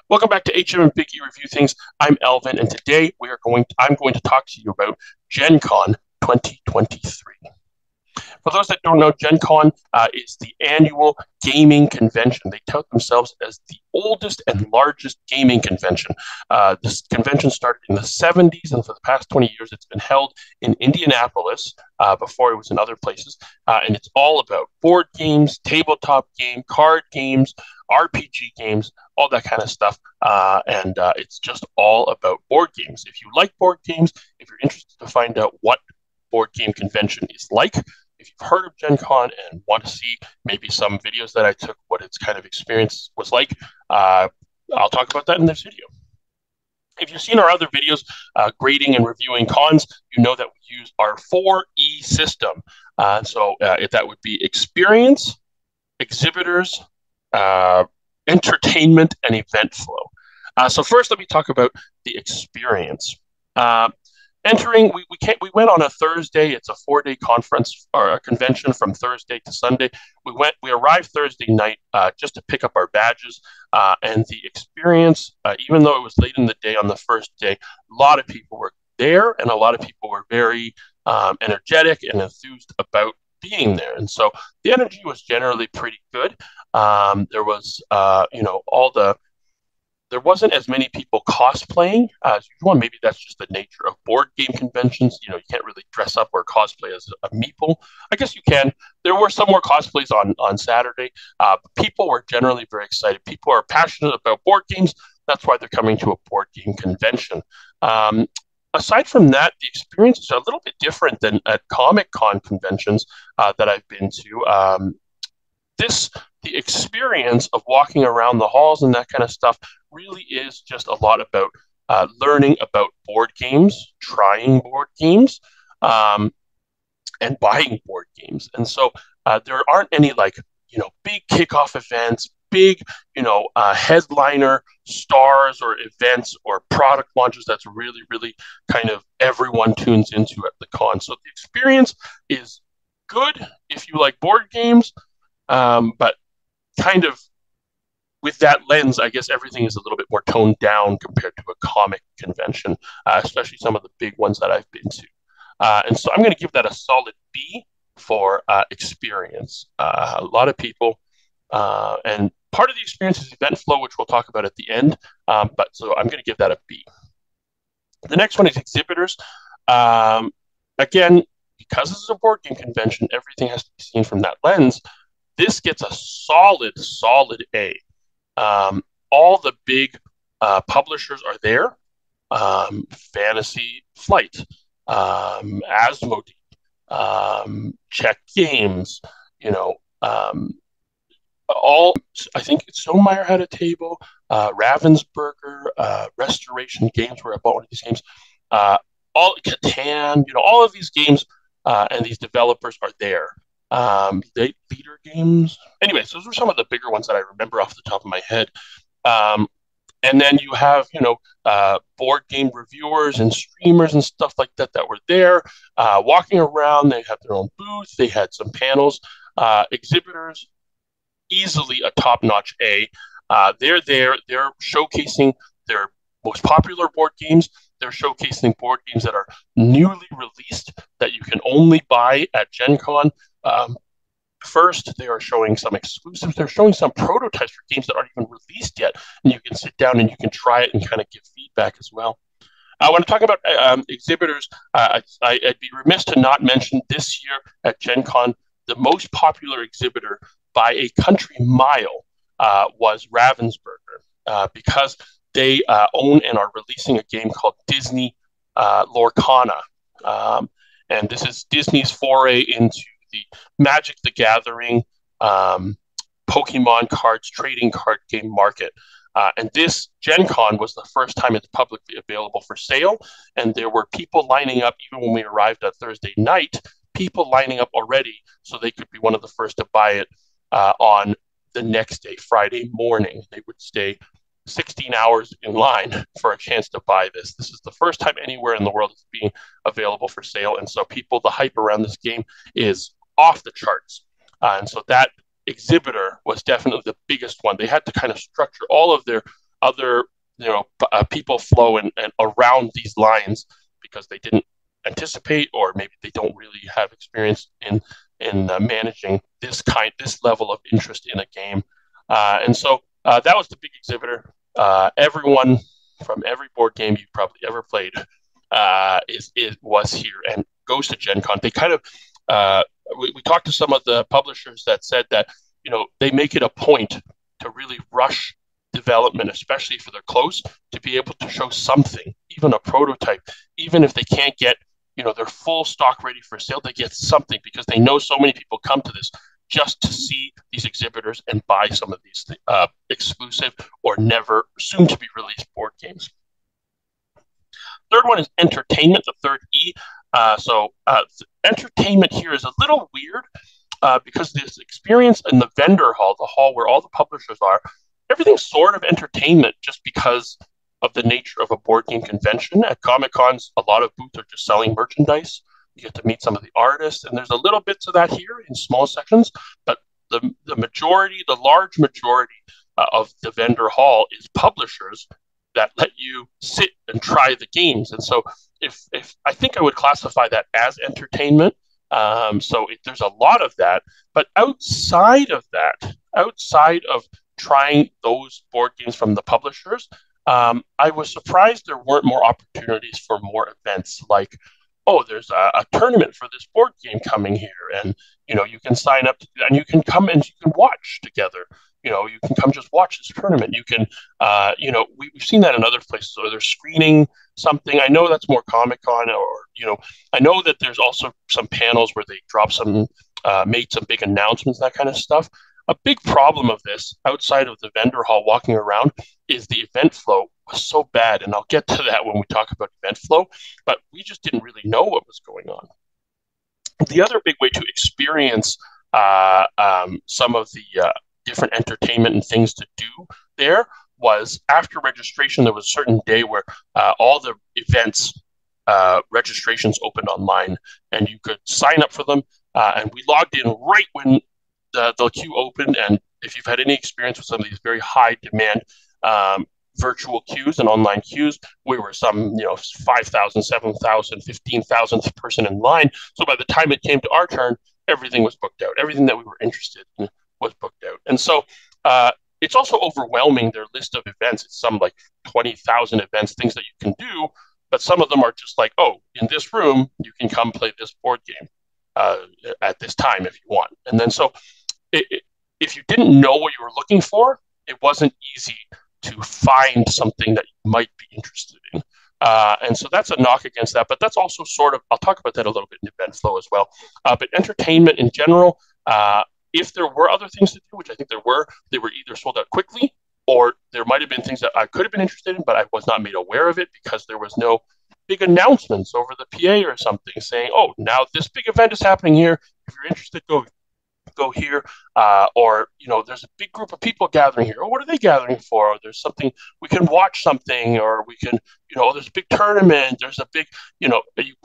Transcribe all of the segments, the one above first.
Welcome back to HM and Biggie Review Things. I'm Elvin, and today I'm going to talk to you about GenCon 2023. For those that don't know, GenCon is the annual gaming convention. They tout themselves as the oldest and largest gaming convention. This convention started in the 70s, and for the past 20 years, it's been held in Indianapolis. Before it was in other places, and it's all about board games, tabletop game, card games, RPG games, all that kind of stuff. And it's just all about board games. If you like board games, if you're interested to find out what board game convention is like, if you've heard of Gen Con and want to see maybe some videos that I took, what its kind of experience was like, I'll talk about that in this video. If you've seen our other videos grading and reviewing cons, you know that we use our 4E system. That would be experience, exhibitors, entertainment, and event flow. So first, let me talk about the experience. Entering, we went on a Thursday. It's a 4-day conference or a convention from Thursday to Sunday. We arrived Thursday night just to pick up our badges, and the experience, even though it was late in the day on the first day, a lot of people were there, and a lot of people were very energetic and enthused about being there. And so the energy was generally pretty good. There was, there wasn't as many people cosplaying as usual. Maybe that's just the nature of board game conventions. You can't really dress up or cosplay as a meeple. I guess you can. There were some more cosplays on Saturday. But people were generally very excited. People are passionate about board games. That's why they're coming to a board game convention. Aside from that, the experience is a little bit different than at Comic Con conventions that I've been to. The experience of walking around the halls and that kind of stuff really is just a lot about learning about board games, trying board games, and buying board games. And so there aren't any big kickoff events, big headliner stars or events or product launches that's really, really kind of everyone tunes into at the con. So the experience is good if you like board games, but kind of with that lens, I guess everything is a little bit more toned down compared to a comic convention, especially some of the big ones that I've been to. And so I'm going to give that a solid B for experience. A lot of people, and part of the experience is event flow, which we'll talk about at the end. So I'm going to give that a B. The next one is exhibitors. Again, because this is a board game convention, everything has to be seen from that lens. This gets a solid A. All the big publishers are there. Fantasy Flight, Asmodee, Czech Games, I think Stonemaier had a table, Ravensburger, Restoration Games were about one of these games. All Catan, all of these games and these developers are there. Leader Games. Anyways, those were some of the bigger ones that I remember off the top of my head. And then you have, board game reviewers and streamers and stuff like that that were there, walking around. They had their own booth. They had some panels. Exhibitors, easily a top-notch A. They're there. They're showcasing their most popular board games. They're showcasing board games that are newly released that you can only buy at Gen Con. First, they are showing some exclusives. They're showing some prototypes for games that aren't even released yet. And you can sit down and you can try it and kind of give feedback as well. When I talk about exhibitors, I'd be remiss to not mention this year at Gen Con, the most popular exhibitor by a country mile was Ravensburger, because they own and are releasing a game called Disney Lorcana. And this is Disney's foray into the Magic the Gathering, Pokemon cards, trading card game market. And this Gen Con was the first time it's publicly available for sale. And there were people lining up, even when we arrived on Thursday night, people lining up already so they could be one of the first to buy it on the next day, Friday morning. They would stay 16 hours in line for a chance to buy this. This is the first time anywhere in the world it's being available for sale. And so the hype around this game is off the charts. And so that exhibitor was definitely the biggest one. They had to kind of structure all of their other people flow and around these lines because they didn't anticipate, or maybe they don't really have experience in managing this level of interest in a game. And so that was the big exhibitor. Everyone from every board game you've probably ever played was here and goes to GenCon. They kind of we talked to some of the publishers that said that they make it a point to really rush development, especially for their close, to be able to show something, even a prototype, even if they can't get their full stock ready for sale, they get something because they know so many people come to this just to see these exhibitors and buy some of these exclusive or never soon to be released board games. Third one is entertainment, the third E. Entertainment here is a little weird because this experience in the vendor hall, the hall where all the publishers are, everything's sort of entertainment just because of the nature of a board game convention. At Comic Cons, a lot of booths are just selling merchandise. You get to meet some of the artists, and there's a little bits of that here in small sections, but the large majority of the vendor hall is publishers that let you sit and try the games. And so if I think I would classify that as entertainment. There's a lot of that, but outside of trying those board games from the publishers, I was surprised there weren't more opportunities for more events like, oh, there's a tournament for this board game coming here, and you can sign up and you can come and you can watch together. You can come just watch this tournament. You can, we've seen that in other places, or they're screening something. I know that's more Comic Con, or I know that there's also some panels where they made some big announcements, that kind of stuff. A big problem of this, outside of the vendor hall walking around, is the event flow was so bad, and I'll get to that when we talk about event flow, but we just didn't really know what was going on. The other big way to experience some of the different entertainment and things to do there was after registration, there was a certain day where all the events registrations opened online, and you could sign up for them, and we logged in right when the queue opened. And if you've had any experience with some of these very high demand virtual queues and online queues, we were some 5,000, 7,000, 15,000th person in line. So by the time it came to our turn, everything was booked out. Everything that we were interested in was booked out. And so it's also overwhelming, their list of events. It's some like 20,000 events, things that you can do, but some of them are just like, oh, in this room, you can come play this board game at this time if you want. And then so if you didn't know what you were looking for, it wasn't easy to find something that you might be interested in. And so that's a knock against that, but that's also sort of, I'll talk about that a little bit in event flow as well. But entertainment in general, if there were other things to do, which I think there were, they were either sold out quickly, or there might have been things that I could have been interested in, but I was not made aware of it because there was no big announcements over the PA or something saying, oh, now this big event is happening here. If you're interested, go here, or there's a big group of people gathering here. Oh, what are they gathering for? Or there's something we can watch something, or we can, there's a big tournament. There's a big, I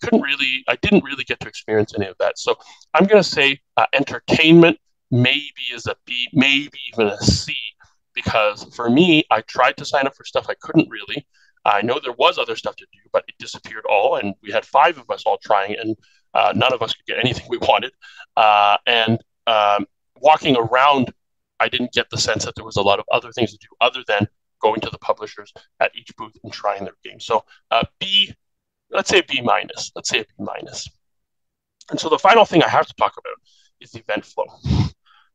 didn't really get to experience any of that. So I'm going to say entertainment maybe is a B, maybe even a C, because for me, I tried to sign up for stuff I couldn't really. I know there was other stuff to do, but it disappeared all, and we had 5 of us all trying, and none of us could get anything we wanted. And walking around, I didn't get the sense that there was a lot of other things to do other than going to the publishers at each booth and trying their game. So B, let's say a B minus. Let's say a B minus. And so the final thing I have to talk about is the event flow.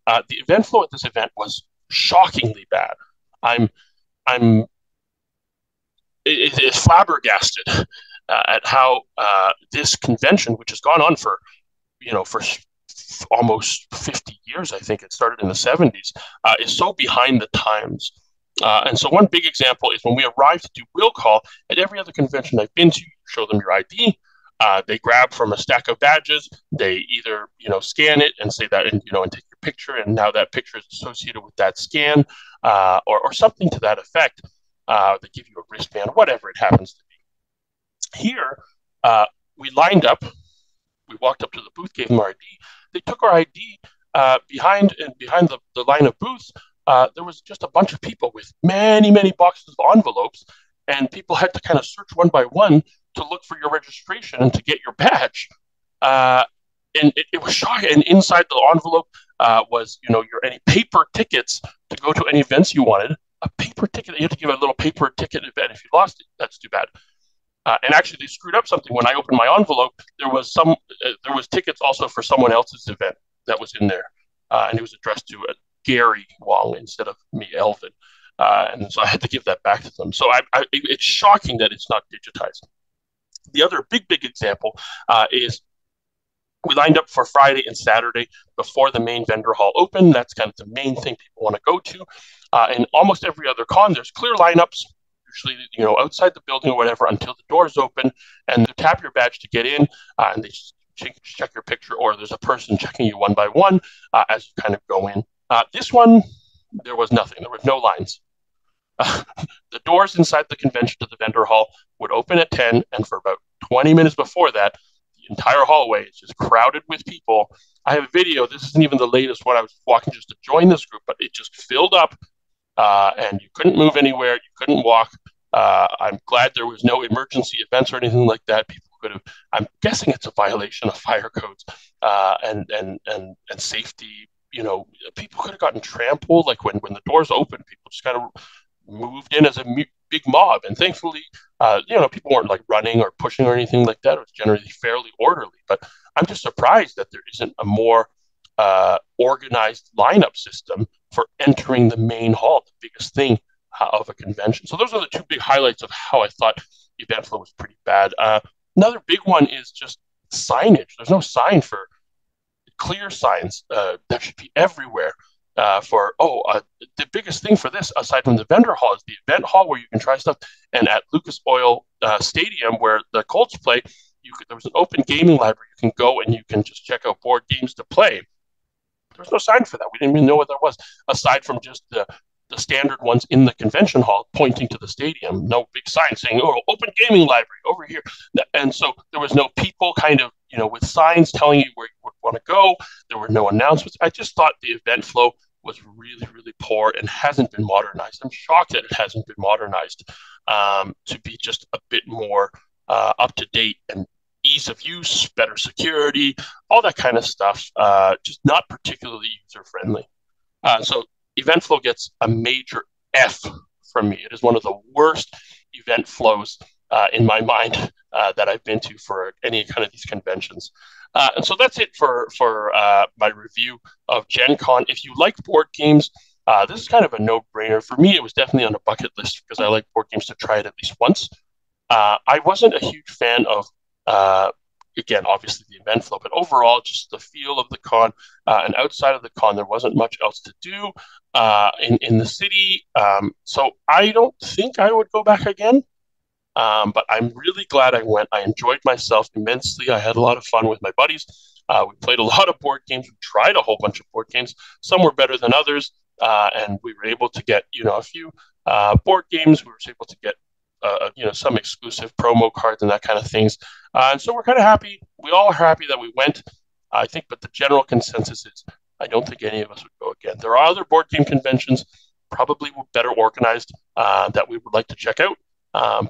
The event flow at this event was shockingly bad. It's flabbergasted at how this convention, which has gone on for almost 50 years, I think it started in the 70s, is so behind the times. And so one big example is when we arrived to do will call. At every other convention I've been to, you show them your ID. They grab from a stack of badges. They either scan it and say that, and and take your picture, and now that picture is associated with that scan, or something to that effect. They give you a wristband, whatever it happens to be. Here, we lined up. We walked up to the booth, gave them our ID. They took our ID behind the line of booths, there was just a bunch of people with many, many boxes of envelopes, and people had to kind of search one by one to look for your registration and to get your badge. Uh, and it was shocking. And inside the envelope was, your any paper tickets to go to any events you wanted. A paper ticket. You had to give a little paper ticket event. If you lost it, that's too bad. And actually, they screwed up something. When I opened my envelope, there was tickets also for someone else's event that was in there, and it was addressed to Gary Wong instead of me, Elvin. And so I had to give that back to them. So it's shocking that it's not digitized. The other big example is we lined up for Friday and Saturday before the main vendor hall opened. That's kind of the main thing people want to go to. And almost every other con, there's clear lineups, usually outside the building or whatever, until the doors open, and you tap your badge to get in, and they just check your picture, or there's a person checking you one by one as you kind of go in. This one, there was nothing. There was no lines. The doors inside the convention to the vendor hall would open at 10, and for about 20 minutes before that, the entire hallway is just crowded with people. I have a video. This isn't even the latest one. I was walking just to join this group, but it just filled up, and you couldn't move anywhere. You couldn't walk. I'm glad there was no emergency events or anything like that. People could have. I'm guessing it's a violation of fire codes and safety. People could have gotten trampled. Like when the doors opened, people just kind of moved in as a big mob, and thankfully, people weren't like running or pushing or anything like that. It was generally fairly orderly. But I'm just surprised that there isn't a more organized lineup system for entering the main hall, the biggest thing of a convention. So those are the two big highlights of how I thought event flow was pretty bad. Another big one is just signage. There's no sign for clear signs that should be everywhere. The biggest thing for this, aside from the vendor hall, is the event hall where you can try stuff. And at Lucas Oil Stadium, where the Colts play, there was an open gaming library. You can go and you can just check out board games to play. There was no sign for that. We didn't even know what that was, aside from just the standard ones in the convention hall pointing to the stadium. No big sign saying, open gaming library over here. And so there was no people kind of, with signs telling you where you would want to go. There were no announcements. I just thought the event flow was really, really poor and hasn't been modernized. I'm shocked that it hasn't been modernized to be just a bit more up to date and ease of use, better security, all that kind of stuff. Just not particularly user friendly. So event flow gets a major F from me. It is one of the worst event flows in my mind that I've been to for any kind of these conventions. And so that's it for my review of GenCon. If you like board games, this is kind of a no-brainer. For me, it was definitely on a bucket list because I like board games to try it at least once. I wasn't a huge fan of, again, obviously the event flow, but overall, just the feel of the con. And outside of the con, there wasn't much else to do in the city. So I don't think I would go back again. But I'm really glad I went. I enjoyed myself immensely. I had a lot of fun with my buddies. We played a lot of board games. We tried a whole bunch of board games. Some were better than others, and we were able to get a few board games. We were able to get some exclusive promo cards and that kind of things. And so we're kind of happy. We all are happy that we went. I think, but the general consensus is I don't think any of us would go again. There are other board game conventions, probably better organized, that we would like to check out.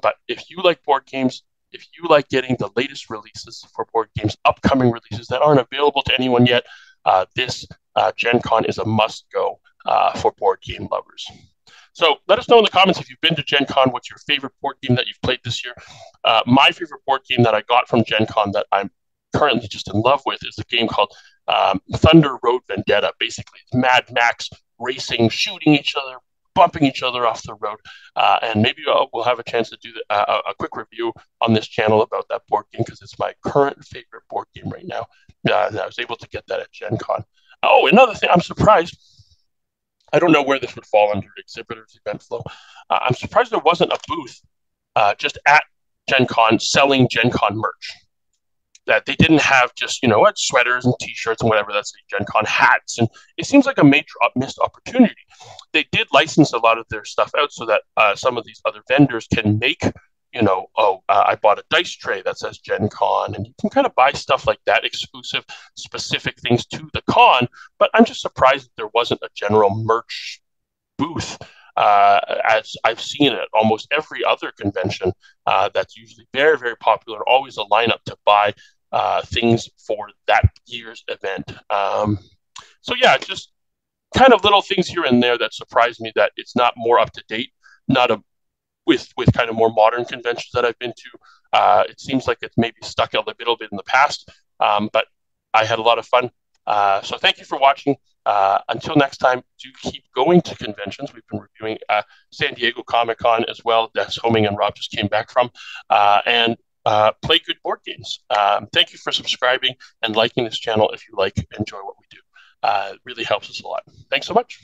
But if you like board games, if you like getting the latest releases for board games, upcoming releases that aren't available to anyone yet, this GenCon is a must-go for board game lovers. So let us know in the comments if you've been to GenCon, what's your favorite board game that you've played this year. My favorite board game that I got from GenCon that I'm currently just in love with is a game called Thunder Road Vendetta. Basically, it's Mad Max racing, shooting each other, bumping each other off the road. And maybe we'll have a chance to do a quick review on this channel about that board game because it's my current favorite board game right now. And I was able to get that at GenCon. Oh, another thing, I'm surprised. I don't know where this would fall under Exhibitors event flow. I'm surprised there wasn't a booth just at GenCon selling GenCon merch. That they didn't have just, sweaters and T-shirts and whatever, that's GenCon hats. And it seems like a major missed opportunity. They did license a lot of their stuff out so that some of these other vendors can make, I bought a dice tray that says GenCon, and you can kind of buy stuff like that, exclusive, specific things to the con. But I'm just surprised that there wasn't a general merch booth, as I've seen at almost every other convention. That's usually very, very popular, always a lineup to buy things for that year's event. So yeah, just kind of little things here and there that surprise me that it's not more up to date, not a with kind of more modern conventions that I've been to. It seems like it's maybe stuck a little bit in the past, but I had a lot of fun. So thank you for watching. Until next time, do keep going to conventions. We've been reviewing San Diego Comic Con as well. That's Homing and Rob just came back from, and play good board games. Thank you for subscribing and liking this channel if you enjoy what we do. It really helps us a lot. Thanks so much.